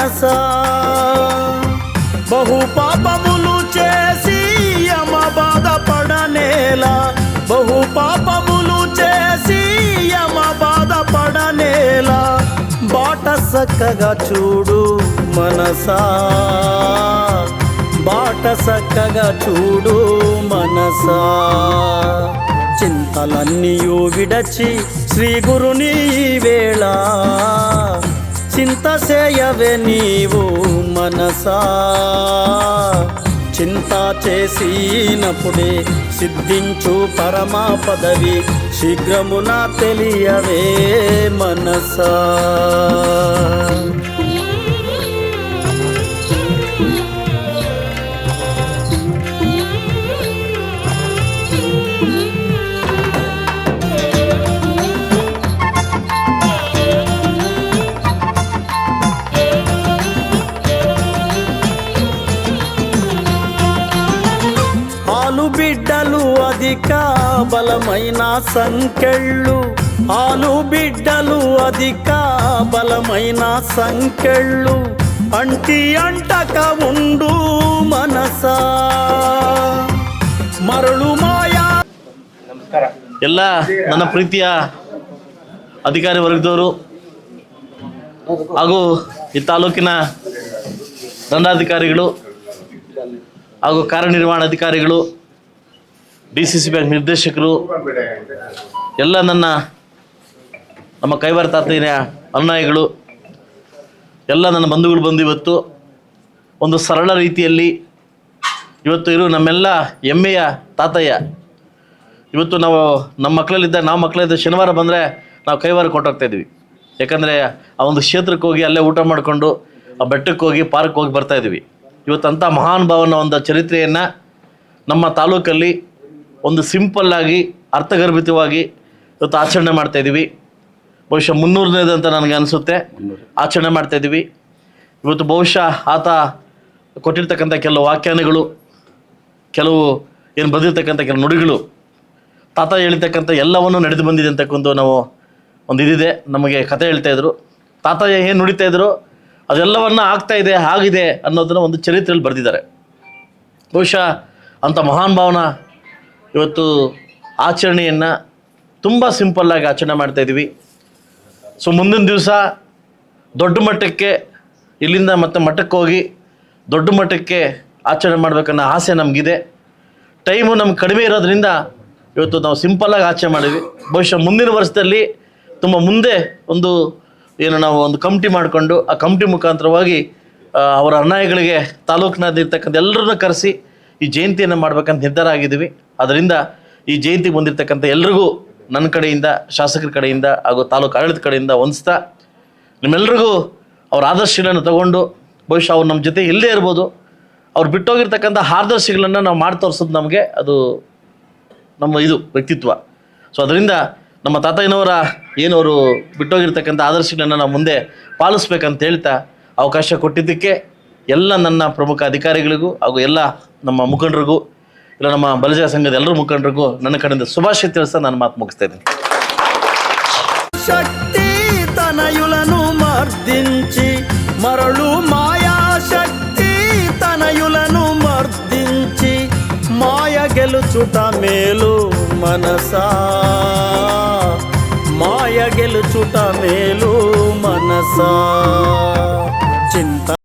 మనసా బహు పాపములు చేసి యమ బాధపడనేలా బహు పాపములు చేసి యమ బాధపడనేలా బాట సక్కగా చూడు మనసా బాట సక్కగా చూడు మనసా చింతలన్నీయు విడచి శ్రీ గురుని వేళ చింత చేయవే నీవు మనసా చింత చేసినప్పుడే సిద్ధించు పరమా పదవి శీఘ్రమున తెలియవే మనసా బిడ్డలు అధిక బలమైన సంకెళ్ళు ఆలు బిడ్డలు అధిక బలమైన సంకెళ్ళు అంటి అంటక ఉండు మనసా ಮರಳು ಮಾಯಾ. ನಮಸ್ಕಾರ ಎಲ್ಲ ನನ್ನ ಪ್ರೀತಿಯ ಅಧಿಕಾರಿ ವರ್ಗದವರು ಹಾಗೂ ಈ ತಾಲೂಕಿನ ದಂಡಾಧಿಕಾರಿಗಳು ಹಾಗೂ ಕಾರ್ಯನಿರ್ವಹಣಾಧಿಕಾರಿಗಳು DCC ಬ್ಯಾಂಕ್ ನಿರ್ದೇಶಕರು ಎಲ್ಲ ನಮ್ಮ ಕೈವಾರ ತಾತಯ್ಯನ ಅನುಯಾಯಿಗಳು ಎಲ್ಲ ನನ್ನ ಬಂಧುಗಳು ಬಂದು ಇವತ್ತು ಒಂದು ಸರಳ ರೀತಿಯಲ್ಲಿ ಇವತ್ತು ಇರೋ ನಮ್ಮೆಲ್ಲ ಹೆಮ್ಮೆಯ ತಾತಯ್ಯ ಇವತ್ತು ನಮ್ಮ ಮಕ್ಕಳಲ್ಲಿದ್ದ ಶನಿವಾರ ಬಂದರೆ ನಾವು ಕೈವಾರ ಕೊಟ್ಟೋಗ್ತಾಯಿದ್ವಿ. ಯಾಕಂದರೆ ಆ ಒಂದು ಕ್ಷೇತ್ರಕ್ಕೆ ಹೋಗಿ ಅಲ್ಲೇ ಊಟ ಮಾಡಿಕೊಂಡು ಆ ಬೆಟ್ಟಕ್ಕೆ ಹೋಗಿ ಪಾರ್ಕ್ ಹೋಗಿ ಬರ್ತಾಯಿದ್ವಿ. ಇವತ್ತಂಥ ಮಹಾನ್ ಭಾವನ ಒಂದು ಚರಿತ್ರೆಯನ್ನು ನಮ್ಮ ತಾಲೂಕಲ್ಲಿ ಒಂದು ಸಿಂಪಲ್ಲಾಗಿ ಅರ್ಥಗರ್ಭಿತವಾಗಿ ಇವತ್ತು ಆಚರಣೆ ಮಾಡ್ತಾಯಿದ್ದೀವಿ. ಬಹುಶಃ 300ನೇದು ಅಂತ ನನಗೆ ಅನಿಸುತ್ತೆ ಆಚರಣೆ ಮಾಡ್ತಾಯಿದ್ದೀವಿ. ಇವತ್ತು ಬಹುಶಃ ಆತ ಕೊಟ್ಟಿರ್ತಕ್ಕಂಥ ಕೆಲವು ವ್ಯಾಖ್ಯಾನಗಳು, ಕೆಲವು ಏನು ಬರೆದಿರ್ತಕ್ಕಂಥ ಕೆಲವು ನುಡಿಗಳು, ತಾತ ಹೇಳಿರ್ತಕ್ಕಂಥ ಎಲ್ಲವನ್ನೂ ನಡೆದು ಬಂದಿದೆ ಅಂತಕ್ಕಂಥ ನಾವು ಒಂದು ಇದಿದೆ. ನಮಗೆ ಕತೆ ಹೇಳ್ತಾಯಿದ್ರು, ತಾತ ಏನು ನುಡಿತಾಯಿದ್ರು ಅದೆಲ್ಲವನ್ನ ಆಗ್ತಾಯಿದೆ ಆಗಿದೆ ಅನ್ನೋದನ್ನು ಒಂದು ಚರಿತ್ರೆಯಲ್ಲಿ ಬರೆದಿದ್ದಾರೆ. ಬಹುಶಃ ಅಂಥ ಮಹಾನ್ ಭಾವನ ಇವತ್ತು ಆಚರಣೆಯನ್ನು ತುಂಬ ಸಿಂಪಲ್ಲಾಗಿ ಆಚರಣೆ ಮಾಡ್ತಾಯಿದ್ದೀವಿ. ಸೊ ಮುಂದಿನ ದಿವಸ ದೊಡ್ಡ ಮಟ್ಟಕ್ಕೆ ಇಲ್ಲಿಂದ ಮತ್ತೆ ಮಟ್ಟಕ್ಕೆ ಹೋಗಿ ದೊಡ್ಡ ಮಟ್ಟಕ್ಕೆ ಆಚರಣೆ ಮಾಡಬೇಕನ್ನೋ ಆಸೆ ನಮಗಿದೆ. ಟೈಮು ನಮ್ಗೆ ಕಡಿಮೆ ಇರೋದ್ರಿಂದ ಇವತ್ತು ನಾವು ಸಿಂಪಲ್ಲಾಗಿ ಆಚರಣೆ ಮಾಡಿದ್ವಿ. ಬಹುಶಃ ಮುಂದಿನ ವರ್ಷದಲ್ಲಿ ತುಂಬ ಮುಂದೆ ನಾವು ಒಂದು ಕಮಿಟಿ ಮಾಡಿಕೊಂಡು ಆ ಕಮಿಟಿ ಮುಖಾಂತರವಾಗಿ ಅವರ ಅನ್ಯಾಯಗಳಿಗೆ ತಾಲೂಕಿನಲ್ಲಿರ್ತಕ್ಕಂಥ ಎಲ್ಲರನ್ನೂ ಕರೆಸಿ ಈ ಜಯಂತಿಯನ್ನು ಮಾಡ್ಬೇಕಂತ ನಿರ್ಧಾರ ಆಗಿದ್ದೀವಿ. ಅದರಿಂದ ಈ ಜಯಂತಿಗೆ ಬಂದಿರತಕ್ಕಂಥ ಎಲ್ರಿಗೂ ನನ್ನ ಕಡೆಯಿಂದ, ಶಾಸಕರ ಕಡೆಯಿಂದ ಹಾಗೂ ತಾಲೂಕು ಆಡಳಿತ ಕಡೆಯಿಂದ ಹೊಂದಿಸ್ತಾ ನಿಮ್ಮೆಲ್ರಿಗೂ ಅವ್ರ ಆದರ್ಶಗಳನ್ನು ತಗೊಂಡು ಬಹುಶಃ ಅವ್ರು ನಮ್ಮ ಜೊತೆ ಇಲ್ಲದೇ ಇರ್ಬೋದು, ಅವ್ರು ಬಿಟ್ಟೋಗಿರ್ತಕ್ಕಂಥ ಆದರ್ಶಗಳನ್ನು ನಾವು ಮಾಡಿ ತೋರಿಸೋದು ನಮಗೆ ಅದು ನಮ್ಮ ವ್ಯಕ್ತಿತ್ವ. ಸೊ ಅದರಿಂದ ನಮ್ಮ ತಾತಯ್ಯನವರ ಏನವರು ಬಿಟ್ಟೋಗಿರ್ತಕ್ಕಂಥ ಆದರ್ಶಗಳನ್ನು ನಾವು ಮುಂದೆ ಪಾಲಿಸ್ಬೇಕಂತ ಹೇಳ್ತಾ ಅವಕಾಶ ಕೊಟ್ಟಿದ್ದಕ್ಕೆ ಎಲ್ಲ ನನ್ನ ಪ್ರಮುಖ ಅಧಿಕಾರಿಗಳಿಗೂ ಹಾಗೂ ಎಲ್ಲ ನಮ್ಮ ಮುಖಂಡರಿಗೂ, ಇಲ್ಲ ನಮ್ಮ ಬಲಜ ಸಂಘದ ಎಲ್ಲರೂ ಮುಖಂಡರಿಗೂ ನನ್ನ ಕಡೆಯಿಂದ ಶುಭಾಶಯ ತಿಳಿಸ್ತಾ ನಾನು ಮಾತು ಮುಗಿಸ್ತಾ ಇದ್ದೀನಿ. ಶಕ್ತಿ ತನಯುలను ಮರ್ದಿಂచి మరಳು మాయా శక్తి తనయులను మర్దించి మాయ గెలుచుట మేలు మనసా మాయ గెలుచుట మేలు మనసా చింత